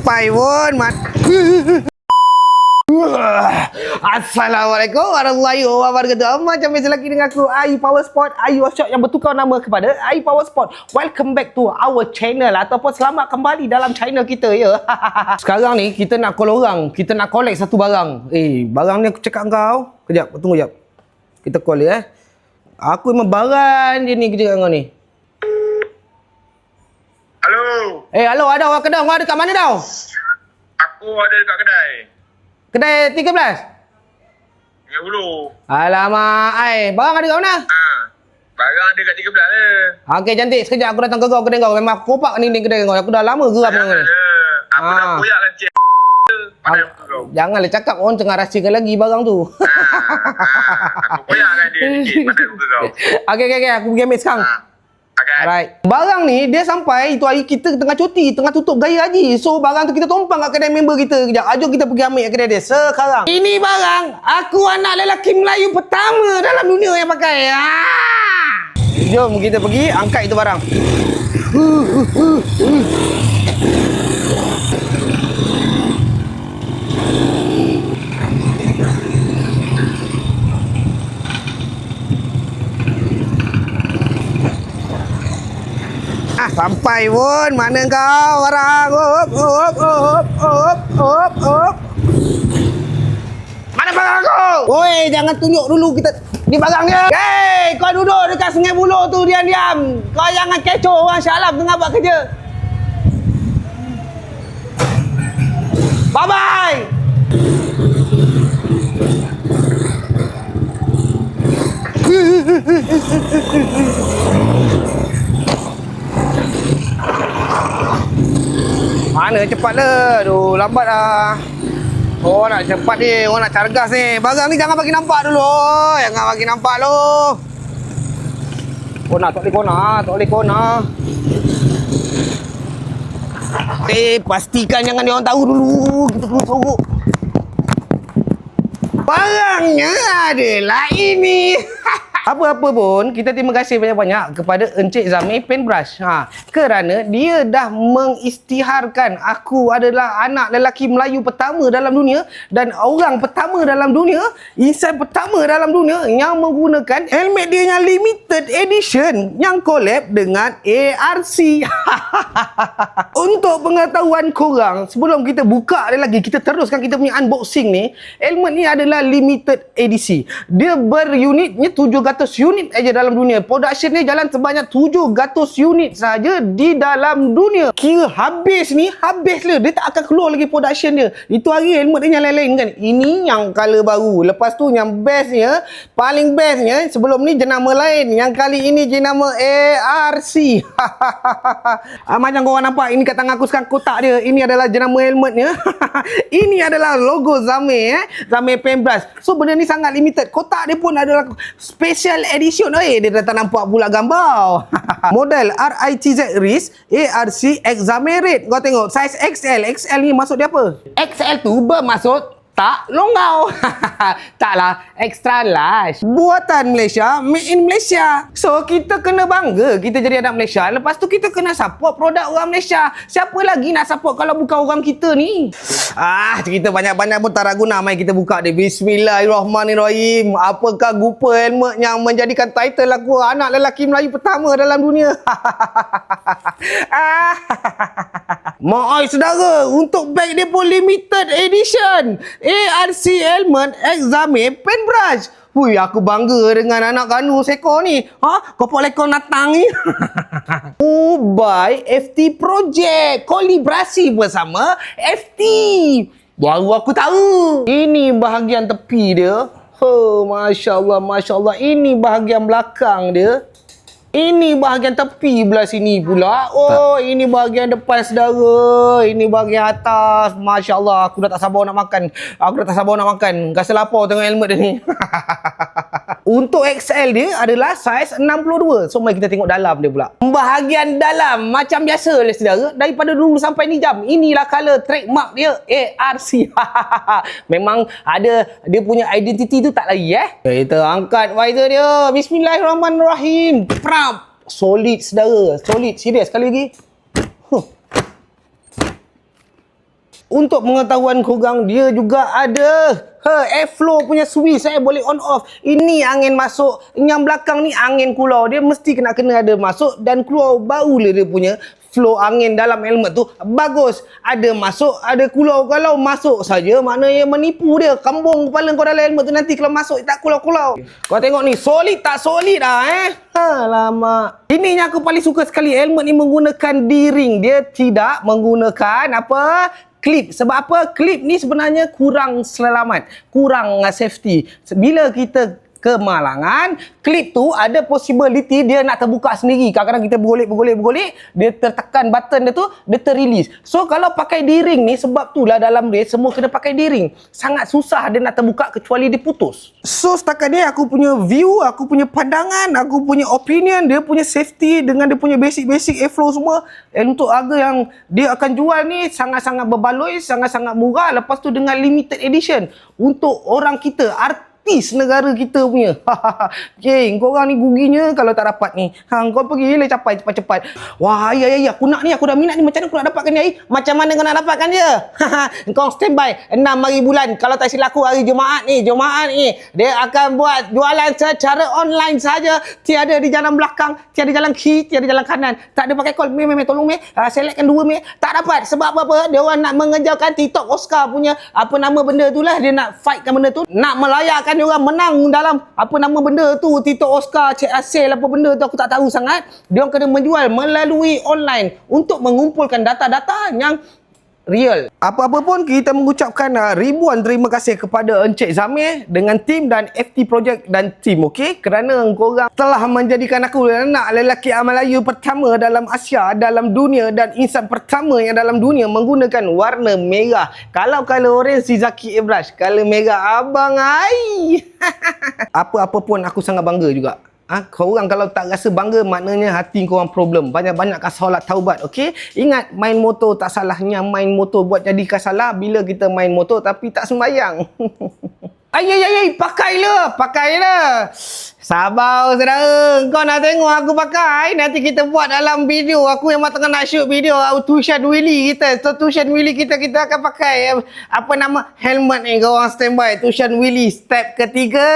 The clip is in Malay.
sampai pun mat. Assalamualaikum warahmatullahi wabarakatuh. Macam biasa lagi dengan aku Ayu Power Sport, Ayu Workshop yang bertukar nama kepada Ayu Power Sport. Welcome back to our channel ataupun selamat kembali dalam channel kita ya. Sekarang ni kita nak call orang, kita nak collect satu barang. Barang ni aku cakap kau. Kejap, tunggu jap. Kita call dia Aku memang barang je ni kerja dengan kau ni. Halo. Halo, ada orang kedai. Kau ada kat mana tau? Aku ada dekat kedai. Kedai 13? Hulu. Alamak, barang ada kat mana? Barang ada kat 13 je. Okey, cantik. Sekejap aku datang ke kau kedai kau. Memang aku kopak ni kedai kau. Aku dah lama geram dengan kau ni. Aku dah koyak kan cik. Pandai muka kau. Janganlah cakap orang tengah rahsiakan lagi barang tu. Aku koyak kan dia sikit. Pandai muka kau. Okey. Aku pergi ambil sekarang. Okay. Alright. Barang ni dia sampai itu hari kita tengah cuti, tengah tutup gaya haji. So barang tu kita tumpang kat kedai member kita. Kejap, jom kita pergi ambil kat kedai dia sekarang. Ini barang aku anak lelaki Melayu pertama dalam dunia yang pakai. Jom kita pergi angkat itu barang. Sampai pun. Mana kau orang? Mana barang aku? Oi, jangan tunjuk dulu kita ni barang dia. Kau duduk dekat Sungai Buloh tu diam-diam. Kau jangan kecoh orang Syalaf tengah buat kerja. Bye-bye. Mana cepat le. Aduh, lambat dah. Oh, nak cepat ni. Orang nak cargas ni. Barang ni jangan bagi nampak dulu. Jangan bagi nampak lu. Kona, tak boleh kona. Tak boleh kona. Pastikan jangan dia orang tahu dulu. Kita perlu sorok. Barangnya adalah ini. Apa-apa pun, kita terima kasih banyak-banyak kepada Encik Zami Paintbrush. Kerana dia dah mengisytiharkan aku adalah anak lelaki Melayu pertama dalam dunia dan orang pertama dalam dunia, insan pertama dalam dunia yang menggunakan helmet dia yang limited edition yang collab dengan ARC. Untuk pengetahuan korang, sebelum kita buka dia lagi, kita teruskan kita punya unboxing ni. Helmet ni adalah limited edisi. Dia berunitnya 700 unit aja dalam dunia. Production ni jalan sebanyak 700 unit saja di dalam dunia. Kira habis ni, habis le. Dia tak akan keluar lagi production dia. Itu hari helmet dia yang lain-lain kan. Ini yang color baru. Lepas tu yang bestnya, paling bestnya, sebelum ni jenama lain. Yang kali ini jenama ARC. Macam korang nampak, ini kat tangan aku sekarang kotak dia. Ini adalah jenama helmetnya. Ini adalah logo Zami Zami Paintbrush. So benda ni sangat limited. Kotak dia pun adalah special edition. Dia dah tak nampak pula gambar. Model RITZ Risk ARC Examerate. Kau tengok size XL. XL ni maksud dia apa? XL tu bermaksud tak longgar. Taklah, extra large. Buatan Malaysia, made in Malaysia. So kita kena bangga kita jadi anak Malaysia. Lepas tu kita kena support produk orang Malaysia. Siapa lagi nak support kalau bukan orang kita ni? Cerita banyak-banyak pun tak guna. Mari kita buka dia. Bismillahirrahmanirrahim. Apakah gupa helmet yang menjadikan title aku anak lelaki Melayu pertama dalam dunia? Maaf saudara, untuk beg dia pun limited edition. ARC Helmet Exame Paintbrush. Hui, aku bangga dengan anak kanu seko ni. Kopok lekor natang ni. By FT Project. Kolaborasi bersama FT. Baru aku tahu. Ini bahagian tepi dia. Masya Allah, Masya Allah. Ini bahagian belakang dia. Ini bahagian tepi belah sini pula. Ini bahagian depan saudara. Ini bahagian atas. Masya Allah, aku dah tak sabar nak makan. Rasa lapar tengok helmet dia ni. Untuk XL dia adalah saiz 62. So mari kita tengok dalam dia pula. Bahagian dalam macam biasa lah saudara. Daripada dulu sampai ni jam. Inilah color trademark dia ARC. Memang ada dia punya identiti tu tak lagi Kita angkat visor dia. Bismillahirrahmanirrahim. Solid saudara. Solid. Serius sekali lagi. Untuk pengetahuan korang, dia juga ada airflow punya switch, boleh on off. Ini angin masuk, yang belakang ni angin keluar. Dia mesti kena ada masuk dan keluar, barulah dia punya flow angin dalam helmet tu bagus. Ada masuk, ada keluar. Kalau masuk saja, maknanya menipu dia. Kambung kepala kau dalam helmet tu, nanti kalau masuk tak keluar-keluar. Kau tengok ni, solid tak solid dah Alamak. Ini yang aku paling suka sekali. Helmet ni menggunakan D-ring. Dia tidak menggunakan apa? Klip. Sebab apa? Klip ni sebenarnya kurang selamat, kurang safety. Bila kita kemalangan, klip tu ada possibility dia nak terbuka sendiri. Kadang-kadang kita bergolek, dia tertekan button dia tu, dia terrelease. So kalau pakai D-ring ni, sebab tu lah dalam race semua kena pakai D-ring. Sangat susah dia nak terbuka kecuali dia putus. So setakat ni aku punya view, aku punya pandangan, aku punya opinion, dia punya safety dengan dia punya basic airflow semua, untuk harga yang dia akan jual ni sangat-sangat berbaloi, sangat-sangat murah. Lepas tu dengan limited edition untuk orang kita, artis negara kita punya. Okay, korang ni guginya kalau tak dapat ni. Kau pergi lah capai cepat-cepat. Wah, ya, aku nak ni, aku dah minat ni. Macam mana aku nak dapatkan ni? Macam mana kau nak dapatkan dia? Kau standby 6 hari bulan. Kalau tak silap aku hari Jumaat ni, dia akan buat jualan secara online saja. Tiada di jalan belakang, tiada jalan kiri, tiada jalan kanan. Tak ada pakai call. Tolong selectkan 2 Tak dapat. Sebab apa? Dia orang nak mengejarkan TikTok Oscar punya apa nama benda tu lah. Dia nak fightkan benda tu. Nak melayakkan dia orang menang dalam apa nama benda tu, TikTok Oscar, sale apa benda tu aku tak tahu sangat. Dia orang kena menjual melalui online untuk mengumpulkan data-data yang real. Apa-apa pun kita mengucapkan ribuan terima kasih kepada Encik Zamir dengan tim dan FT Project dan tim, okey, kerana korang telah menjadikan aku anak lelaki Melayu pertama dalam Asia, dalam dunia, dan insan pertama yang dalam dunia menggunakan warna merah. Kalau orange si Zaki Airbrush, kalau merah abang ai. Apa-apa pun aku sangat bangga juga. Korang kalau tak rasa bangga, maknanya hati korang problem. Banyak-banyakkan solat taubat, okey? Ingat, main motor tak salahnya main motor buat jadikan salah bila kita main motor tapi tak sembahyang. Pakailah. Sabar saudara, kau nak tengok aku pakai? Nanti kita buat dalam video. Aku yang tengah nak shoot video tuition Willy kita. So tuition Willy kita akan pakai apa nama helmet ni. Kau orang standby tuition Willy step ketiga.